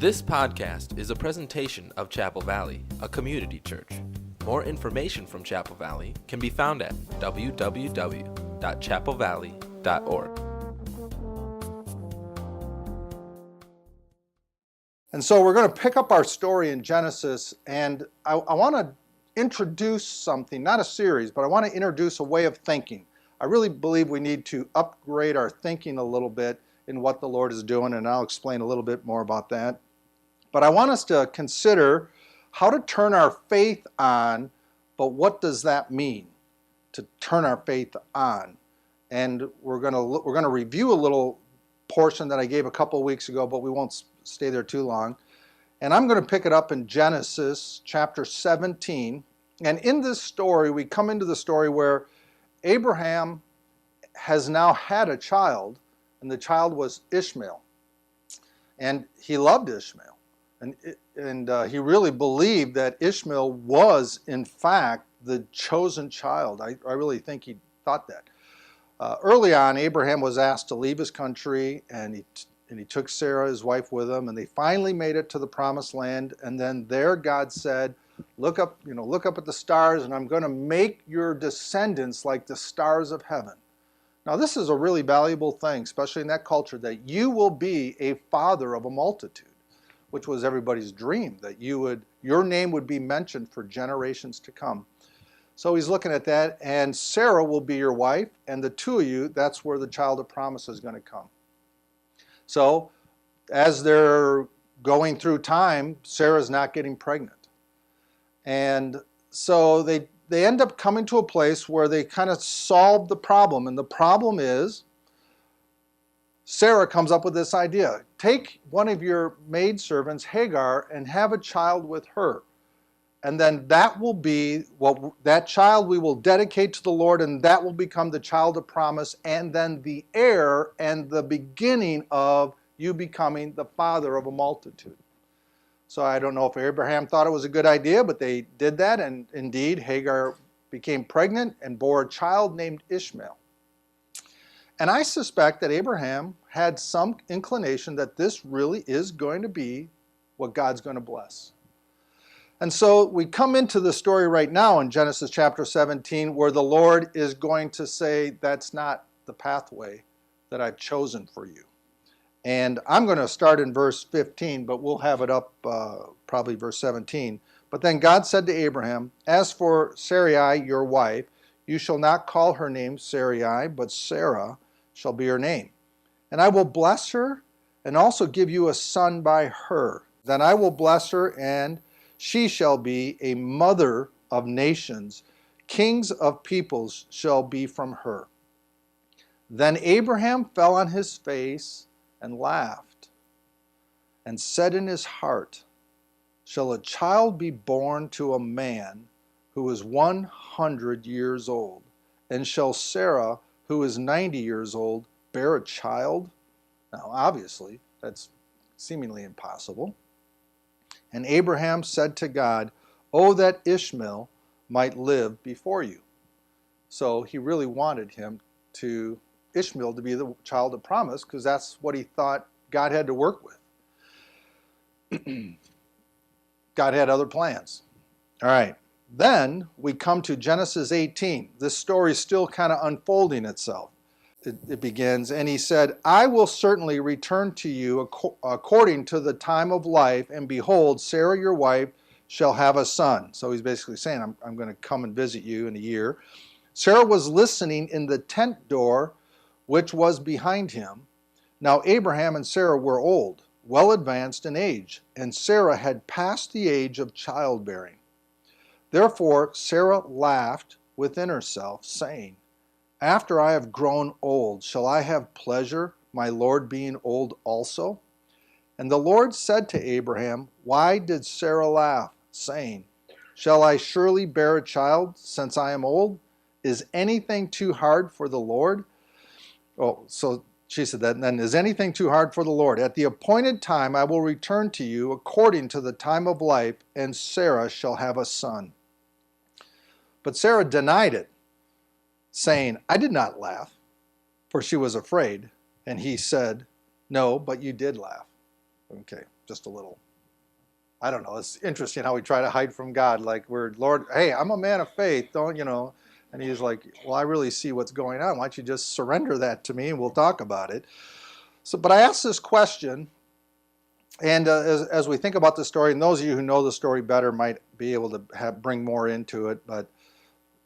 This podcast is a presentation of Chapel Valley, a community church. More information from Chapel Valley can be found at www.chapelvalley.org. And so we're going to pick up our story in Genesis, and I want to introduce something, not a series, but I want to introduce a way of thinking. I really believe we need to upgrade our thinking a little bit in what the Lord is doing, and I'll explain a little bit more about that. But I want us to consider how to turn our faith on, but what does that mean, to turn our faith on? And we're going to review a little portion that I gave a couple of weeks ago, but we won't stay there too long. And I'm going to pick it up in Genesis chapter 17. And in this story, we come into the story where Abraham has now had a child, and the child was Ishmael. And he loved Ishmael. And he really believed that Ishmael was, in fact, the chosen child. I really think he thought that. Early on, Abraham was asked to leave his country, and he took Sarah, his wife, with him, and they finally made it to the promised land. And then there God said, look up at the stars, and I'm going to make your descendants like the stars of heaven. Now, this is a really valuable thing, especially in that culture, that you will be a father of a multitude, which was everybody's dream, that your name would be mentioned for generations to come. So he's looking at that, and Sarah will be your wife, and the two of you, that's where the child of promise is going to come. So as they're going through time, Sarah's not getting pregnant. And so they end up coming to a place where they kind of solve the problem. And the problem is, Sarah comes up with this idea. Take one of your maidservants, Hagar, and have a child with her. And then that will be, that child we will dedicate to the Lord, and that will become the child of promise, and then the heir and the beginning of you becoming the father of a multitude. So I don't know if Abraham thought it was a good idea, but they did that, and indeed Hagar became pregnant and bore a child named Ishmael. And I suspect that Abraham had some inclination that this really is going to be what God's going to bless. And so we come into the story right now in Genesis chapter 17 where the Lord is going to say, that's not the pathway that I've chosen for you. And I'm going to start in verse 15, but we'll have it up probably verse 17. But then God said to Abraham, as for Sarai, your wife, you shall not call her name Sarai, but Sarah shall be her name. And I will bless her and also give you a son by her. Then I will bless her, and she shall be a mother of nations. Kings of peoples shall be from her. Then Abraham fell on his face and laughed, and said in his heart, shall a child be born to a man who is 100 years old? And shall Sarah, who is 90 years old, bear a child? Now, obviously, that's seemingly impossible. And Abraham said to God, oh, that Ishmael might live before you. So he really wanted Ishmael to be the child of promise, because that's what he thought God had to work with. God had other plans. All right. Then we come to Genesis 18. This story is still kind of unfolding itself. It begins, and he said, I will certainly return to you according to the time of life, and behold, Sarah your wife shall have a son. So he's basically saying, I'm going to come and visit you in a year. Sarah was listening in the tent door, which was behind him. Now Abraham and Sarah were old, well advanced in age, and Sarah had passed the age of childbearing. Therefore Sarah laughed within herself, saying, after I have grown old, shall I have pleasure, my Lord being old also? And the Lord said to Abraham, why did Sarah laugh, saying, shall I surely bear a child, since I am old? Is anything too hard for the Lord? Oh, so she said that, and then, is anything too hard for the Lord? At the appointed time I will return to you according to the time of life, and Sarah shall have a son. But Sarah denied it, saying, I did not laugh, for she was afraid. And he said, no, but you did laugh. Okay, just a little. I don't know. It's interesting how we try to hide from God. Like we're, Lord, hey, I'm a man of faith. Don't, you know. And he's like, well, I really see what's going on. Why don't you just surrender that to me and we'll talk about it. So, but I asked this question, and as we think about the story, and those of you who know the story better might be able to bring more into it, but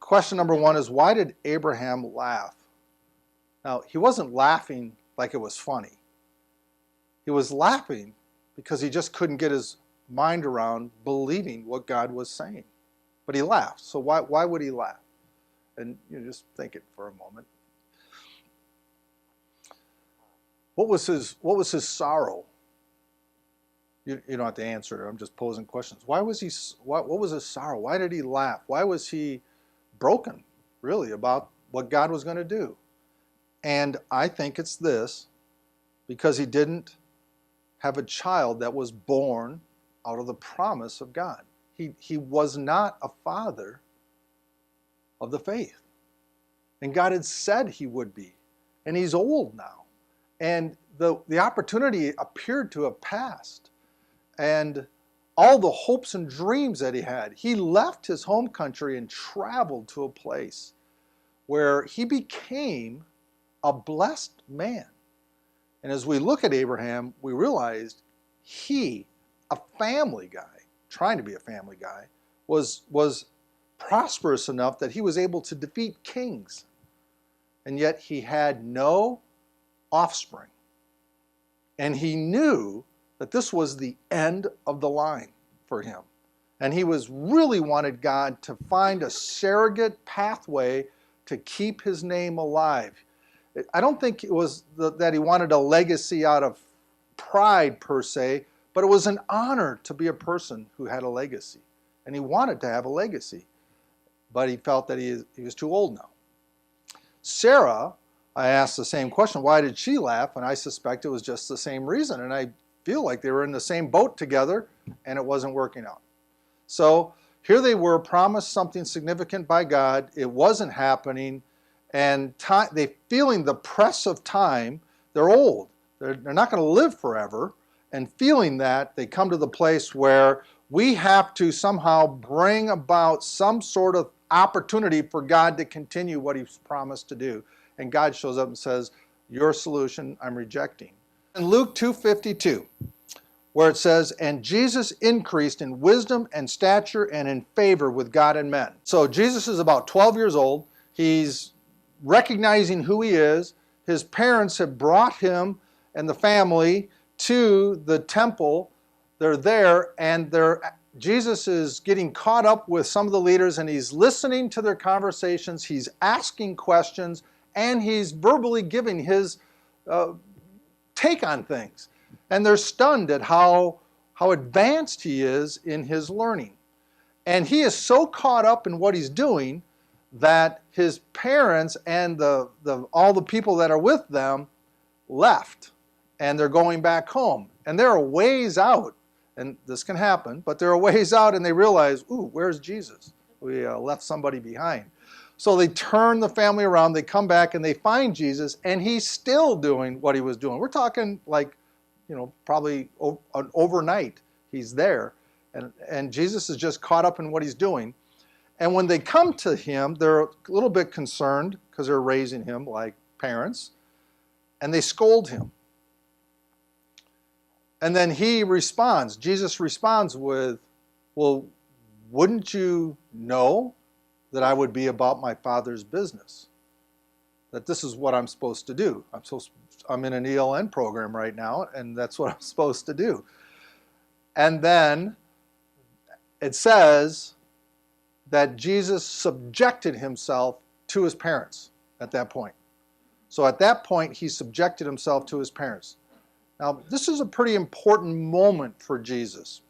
question number one is, why did Abraham laugh? Now, he wasn't laughing like it was funny. He was laughing because he just couldn't get his mind around believing what God was saying. But he laughed. So why would he laugh? And you know, just think it for a moment. What was his sorrow? You don't have to answer it. I'm just posing questions. Why was he? What was his sorrow? Why did he laugh? Why was he broken, really, about what God was going to do? And I think it's this, because he didn't have a child that was born out of the promise of God. He was not a father of the faith. And God had said he would be. And he's old now. And the opportunity appeared to have passed. And all the hopes and dreams that he had, he left his home country and traveled to a place where he became a blessed man. And as we look at Abraham, we realized he, a family guy, trying to be a family guy, was prosperous enough that he was able to defeat kings. And yet he had no offspring. And he knew that this was the end of the line for him. And he really wanted God to find a surrogate pathway to keep his name alive. I don't think it was that he wanted a legacy out of pride per se, but it was an honor to be a person who had a legacy. And he wanted to have a legacy, but he felt that he was too old now. Sarah, I asked the same question, why did she laugh? And I suspect it was just the same reason. And I feel like they were in the same boat together and it wasn't working out. So here they were, promised something significant by God. It wasn't happening. And they feeling the press of time. They're old. They're not going to live forever. And feeling that, they come to the place where we have to somehow bring about some sort of opportunity for God to continue what he's promised to do. And God shows up and says, your solution I'm rejecting. In Luke 2:52, where it says, and Jesus increased in wisdom and stature and in favor with God and men. So Jesus is about 12 years old. He's recognizing who he is. His parents have brought him and the family to the temple. They're there, and Jesus is getting caught up with some of the leaders, and he's listening to their conversations. He's asking questions, and he's verbally giving his take on things. And they're stunned at how advanced he is in his learning. And he is so caught up in what he's doing that his parents and all the people that are with them left. And they're going back home. And they're a ways out. And this can happen, but they're a ways out and they realize, ooh, where's Jesus? We left somebody behind. So they turn the family around, they come back and they find Jesus, and he's still doing what he was doing. We're talking like, probably an overnight he's there. And Jesus is just caught up in what he's doing. And when they come to him, they're a little bit concerned because they're raising him like parents. And they scold him. And then he responds. Jesus responds with, well, wouldn't you know that I would be about my Father's business? That this is what I'm supposed to do. I'm in an ELN program right now, and that's what I'm supposed to do. And then it says that Jesus subjected himself to his parents at that point. So at that point, he subjected himself to his parents. Now, this is a pretty important moment for Jesus.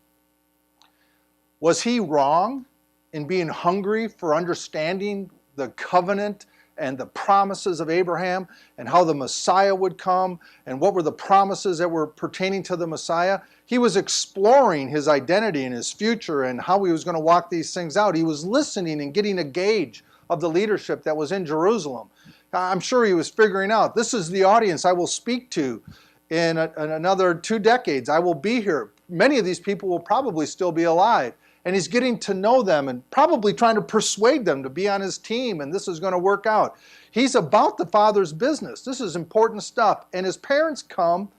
Was he wrong in being hungry for understanding the covenant and the promises of Abraham and how the Messiah would come and what were the promises that were pertaining to the Messiah? He was exploring his identity and his future and how he was going to walk these things out. He was listening and getting a gauge of the leadership that was in Jerusalem. I'm sure he was figuring out, this is the audience I will speak to. in another 2 decades, I will be here. Many of these people will probably still be alive. And he's getting to know them and probably trying to persuade them to be on his team, and this is going to work out. He's about the Father's business. This is important stuff. And his parents come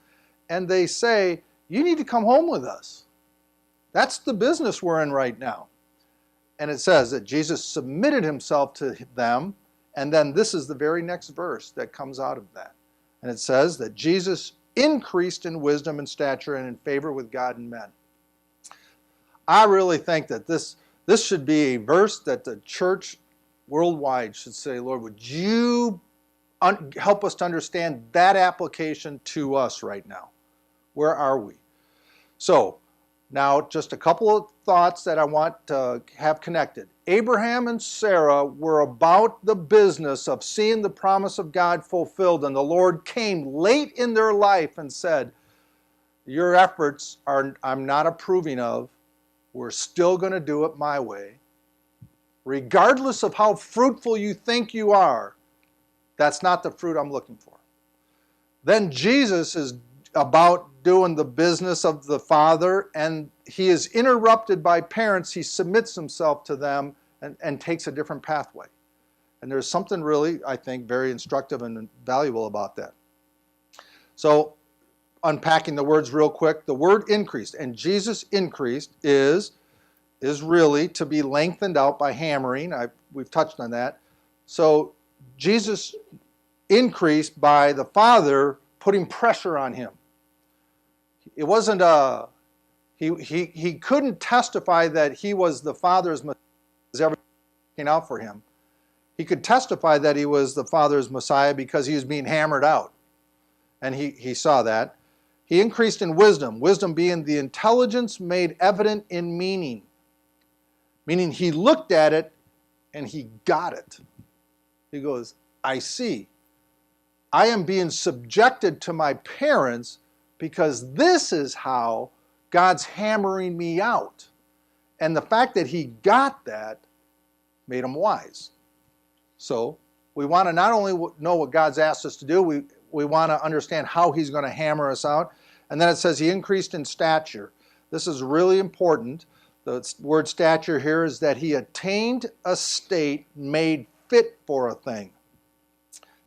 and they say, you need to come home with us. That's the business we're in right now. And it says that Jesus submitted himself to them, and then this is the very next verse that comes out of that. And it says that Jesus increased in wisdom and stature and in favor with God and men. I really think that this should be a verse that the church worldwide should say, Lord, would you help us to understand that application to us right now? Where are we? So, now just a couple of thoughts that I want to have connected. Abraham and Sarah were about the business of seeing the promise of God fulfilled, and the Lord came late in their life and said, your efforts I'm not approving of. We're still going to do it my way. Regardless of how fruitful you think you are, that's not the fruit I'm looking for. Then Jesus is about doing the business of the Father, and he is interrupted by parents. He submits himself to them and takes a different pathway. And there's something really, I think, very instructive and valuable about that. So, unpacking the words real quick, the word increased, and Jesus increased is really to be lengthened out by hammering. We've touched on that. So Jesus increased by the Father putting pressure on him. It wasn't he couldn't testify that he was the Father's Messiah as everything working out for him. He could testify that he was the Father's Messiah because he was being hammered out. And he saw that. He increased in wisdom, wisdom being the intelligence made evident in meaning. Meaning he looked at it and he got it. He goes, I see. I am being subjected to my parents because this is how God's hammering me out. And the fact that he got that made him wise. So we want to not only know what God's asked us to do, we want to understand how he's going to hammer us out. And then it says he increased in stature. This is really important. The word stature here is that he attained a state made fit for a thing.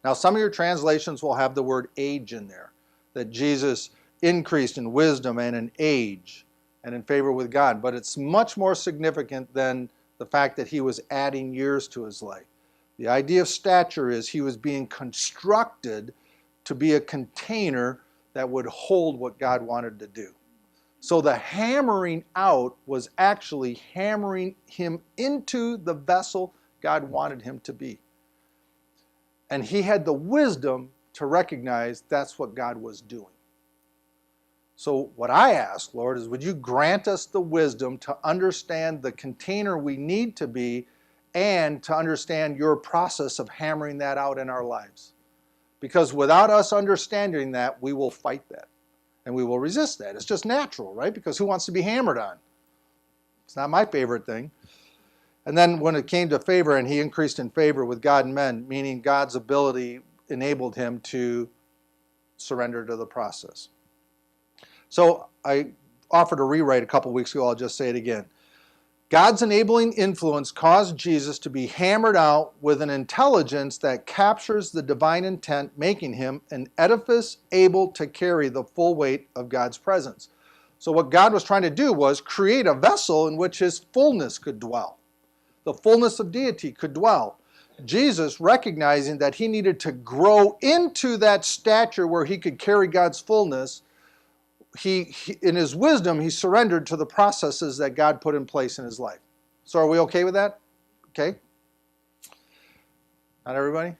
Now some of your translations will have the word age in there. That Jesus increased in wisdom and in age and in favor with God. But it's much more significant than the fact that he was adding years to his life. The idea of stature is he was being constructed to be a container that would hold what God wanted to do. So the hammering out was actually hammering him into the vessel God wanted him to be. And he had the wisdom to recognize that's what God was doing. So what I ask, Lord, is would you grant us the wisdom to understand the container we need to be and to understand your process of hammering that out in our lives. Because without us understanding that, we will fight that. And we will resist that. It's just natural, right? Because who wants to be hammered on? It's not my favorite thing. And then when it came to favor, and he increased in favor with God and men, meaning God's ability enabled him to surrender to the process. So I offered a rewrite a couple weeks ago. I'll just say it again. God's enabling influence caused Jesus to be hammered out with an intelligence that captures the divine intent, making him an edifice able to carry the full weight of God's presence. So what God was trying to do was create a vessel in which his fullness could dwell. The fullness of deity could dwell. Jesus, recognizing that he needed to grow into that stature where he could carry God's fullness, he in his wisdom, he surrendered to the processes that God put in place in his life. So are we okay with that? Okay? Not everybody?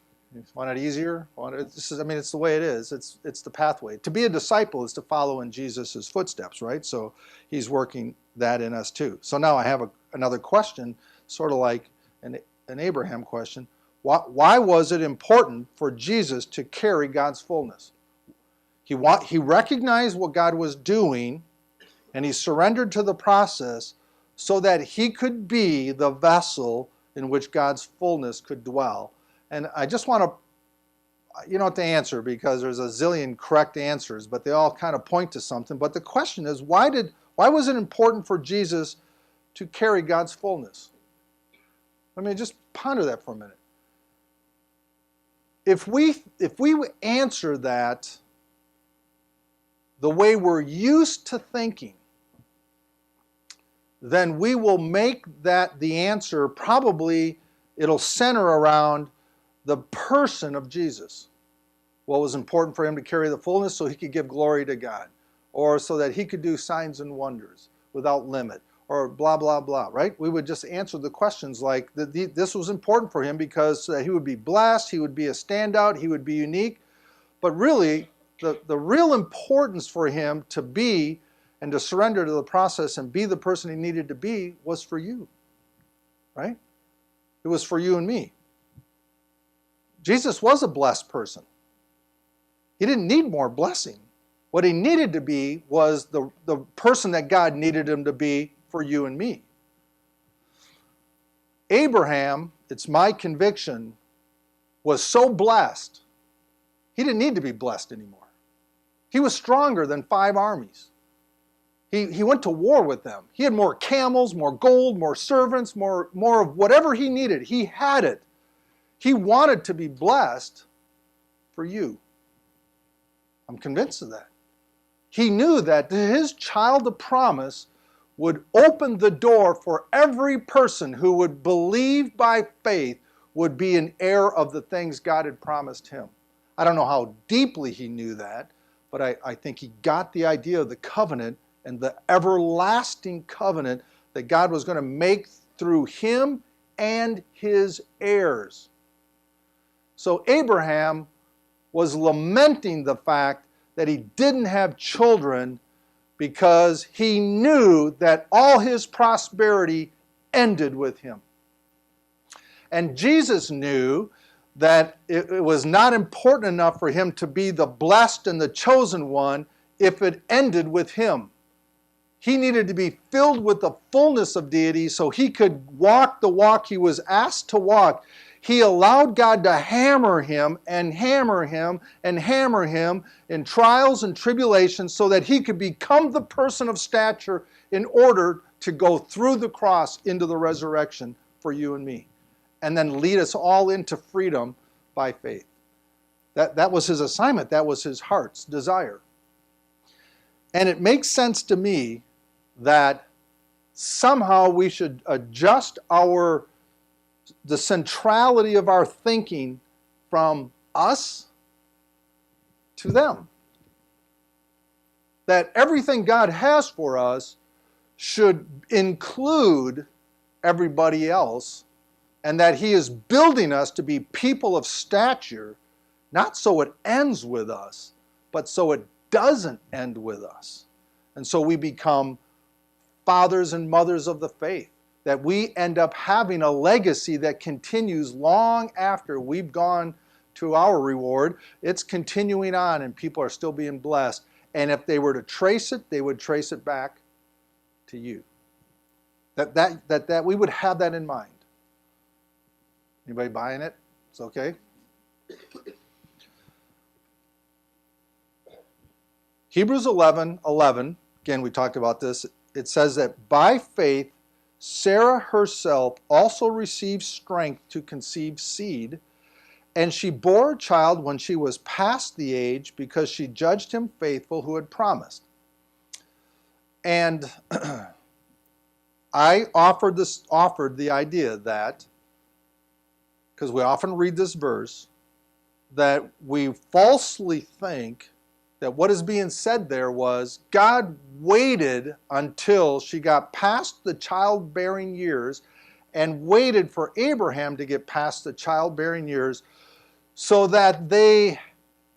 Want it easier? It's the way it is. It's the pathway. To be a disciple is to follow in Jesus' footsteps, right? So he's working that in us too. So now I have another question, sort of like an Abraham question. Why was it important for Jesus to carry God's fullness? He recognized what God was doing, and he surrendered to the process so that he could be the vessel in which God's fullness could dwell. And I just want to you don't have to answer because there's a zillion correct answers, but they all kind of point to something. But the question is, why was it important for Jesus to carry God's fullness? I mean, just ponder that for a minute. If we answer that the way we're used to thinking, then we will make that the answer, probably it'll center around the person of Jesus. What was important for him to carry the fullness so he could give glory to God, or so that he could do signs and wonders without limit, or blah, blah, blah, right? We would just answer the questions like this was important for him because he would be blessed, he would be a standout, he would be unique. But really, the real importance for him to be and to surrender to the process and be the person he needed to be was for you, right? It was for you and me. Jesus was a blessed person. He didn't need more blessing. What he needed to be was the person that God needed him to be for you and me. Abraham, it's my conviction, was so blessed, he didn't need to be blessed anymore. He was stronger than 5 armies. He went to war with them. He had more camels, more gold, more servants, more of whatever he needed. He had it. He wanted to be blessed for you. I'm convinced of that. He knew that his child of promise would open the door for every person who would believe by faith would be an heir of the things God had promised him. I don't know how deeply he knew that, but I think he got the idea of the covenant and the everlasting covenant that God was going to make through him and his heirs. So Abraham was lamenting the fact that he didn't have children because he knew that all his prosperity ended with him. And Jesus knew that it was not important enough for him to be the blessed and the chosen one if it ended with him. He needed to be filled with the fullness of deity so he could walk the walk he was asked to walk. He allowed God to hammer him and hammer him and hammer him in trials and tribulations so that he could become the person of stature in order to go through the cross into the resurrection for you and me, and then lead us all into freedom by faith. That was his assignment. That was his heart's desire. And it makes sense to me that somehow we should adjust the centrality of our thinking from us to them. That everything God has for us should include everybody else, and that he is building us to be people of stature, not so it ends with us, but so it doesn't end with us. And so we become fathers and mothers of the faith, that we end up having a legacy that continues long after we've gone to our reward. It's continuing on and people are still being blessed. And if they were to trace it, they would trace it back to you. That we would have that in mind. Anybody buying it? It's okay? Hebrews 11:11, again we talked about this, it says that by faith Sarah herself also received strength to conceive seed, and she bore a child when she was past the age because she judged him faithful who had promised. And I offered the idea that, because we often read this verse, that we falsely think that what is being said there was God waited until she got past the childbearing years and waited for Abraham to get past the childbearing years so that they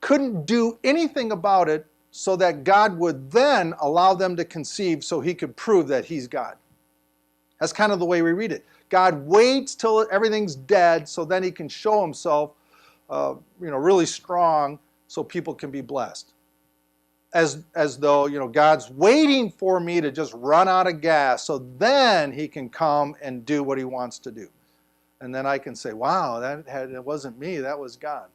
couldn't do anything about it, so that God would then allow them to conceive so he could prove that he's God. That's kind of the way we read it. God waits till everything's dead so then he can show himself really strong so people can be blessed. As though, God's waiting for me to just run out of gas so then he can come and do what he wants to do. And then I can say, wow, that wasn't me, that was God.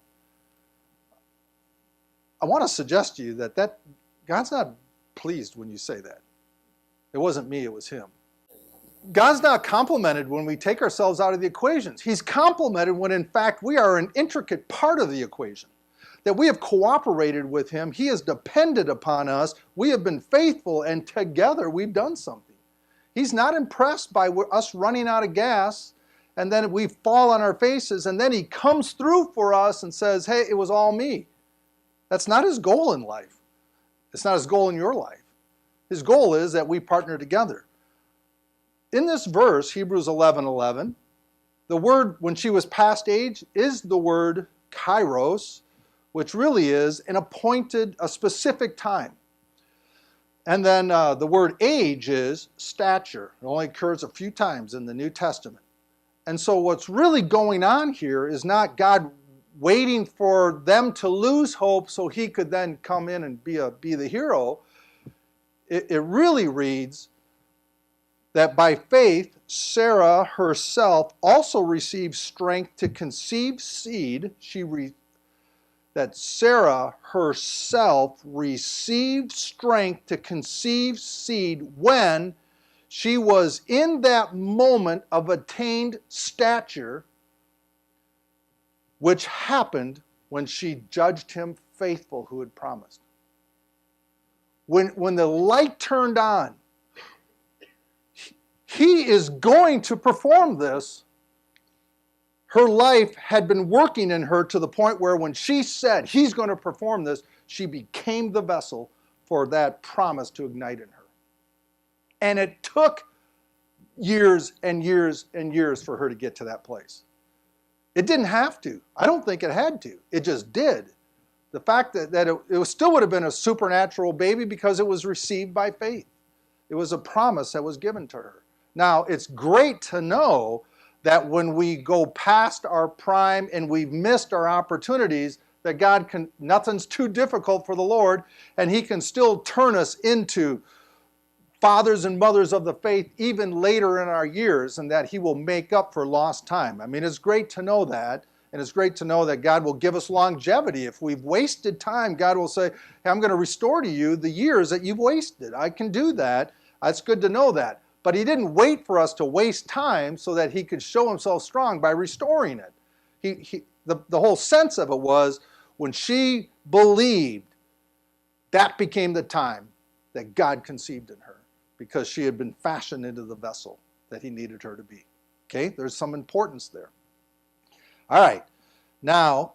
I want to suggest to you that God's not pleased when you say that. It wasn't me, it was him. God's not complimented when we take ourselves out of the equations. He's complimented when, in fact, we are an intricate part of the equation. That we have cooperated with him. He has depended upon us. We have been faithful, and together we've done something. He's not impressed by us running out of gas, and then we fall on our faces, and then he comes through for us and says, hey, it was all me. That's not his goal in life. It's not his goal in your life. His goal is that we partner together. In this verse, Hebrews 11:11, the word when she was past age is the word kairos, which really is an appointed, a specific time. And then the word age is stature. It only occurs a few times in the New Testament. And so what's really going on here is not God waiting for them to lose hope so he could then come in and be the hero. It really reads that by faith, Sarah herself also received strength to conceive seed. That Sarah herself received strength to conceive seed when she was in that moment of attained stature, which happened when she judged him faithful who had promised. When the light turned on, he is going to perform this. Her life had been working in her to the point where when she said he's going to perform this, she became the vessel for that promise to ignite in her. And it took years and years and years for her to get to that place. It didn't have to. I don't think it had to. It just did. The fact that it still would have been a supernatural baby because it was received by faith. It was a promise that was given to her. Now, it's great to know that when we go past our prime and we've missed our opportunities, that God can, nothing's too difficult for the Lord, and he can still turn us into fathers and mothers of the faith even later in our years, and that he will make up for lost time. I mean, it's great to know that, and it's great to know that God will give us longevity. If we've wasted time, God will say, hey, I'm going to restore to you the years that you've wasted. I can do that. It's good to know that. But he didn't wait for us to waste time so that he could show himself strong by restoring it. The whole sense of it was when she believed, that became the time that God conceived in her because she had been fashioned into the vessel that he needed her to be. Okay, there's some importance there. All right, now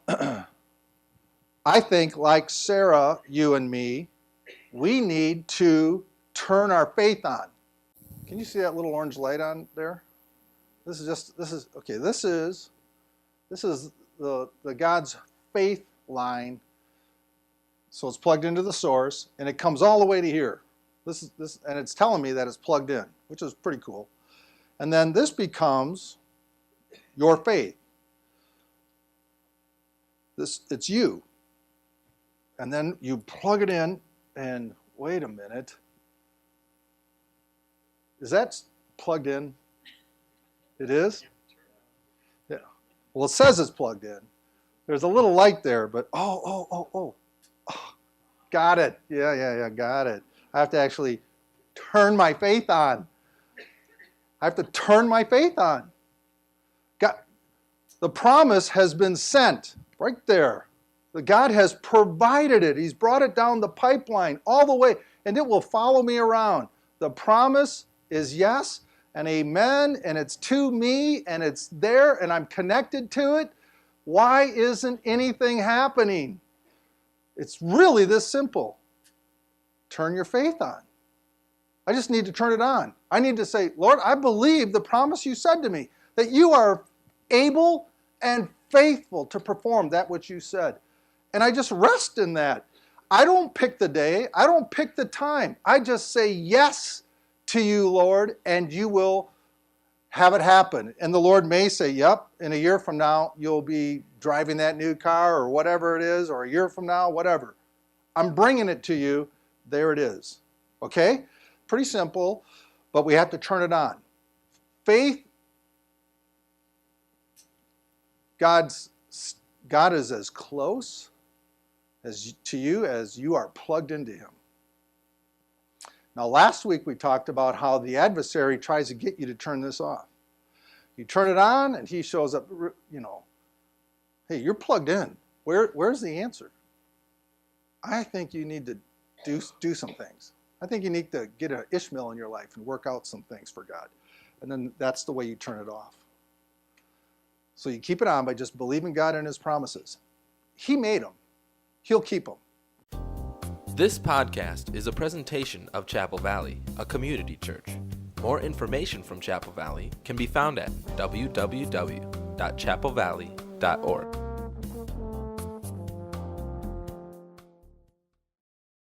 I think like Sarah, you and me, we need to turn our faith on. Can you see that little orange light on there? This is the God's faith line. So it's plugged into the source, and it comes all the way to here. And it's telling me that it's plugged in, which is pretty cool. And then this becomes your faith. It's you. And then you plug it in, and wait a minute. Is that plugged in? It is? Yeah. Well, it says it's plugged in. There's a little light there, but oh. Got it. Yeah, got it. I have to actually turn my faith on. I have to turn my faith on. The promise has been sent right there. God has provided it. He's brought it down the pipeline all the way, and it will follow me around. The promise is yes and amen, and it's to me, and it's there, and I'm connected to it. Why isn't anything happening? It's really this simple. Turn your faith on. I just need to turn it on. I need to say, Lord, I believe the promise you said to me, that you are able and faithful to perform that which you said. And I just rest in that. I don't pick the day. I don't pick the time. I just say yes to you, Lord, and you will have it happen. And the Lord may say, yep, in a year from now, you'll be driving that new car or whatever it is, or a year from now, whatever. I'm bringing it to you. There it is. Okay? Pretty simple, but we have to turn it on. Faith, God is as close to you as you are plugged into him. Now, last week we talked about how the adversary tries to get you to turn this off. You turn it on and he shows up, hey, you're plugged in. Where's the answer? I think you need to do some things. I think you need to get an Ishmael in your life and work out some things for God. And then that's the way you turn it off. So you keep it on by just believing God and his promises. He made them. He'll keep them. This podcast is a presentation of Chapel Valley, a community church. More information from Chapel Valley can be found at www.chapelvalley.org.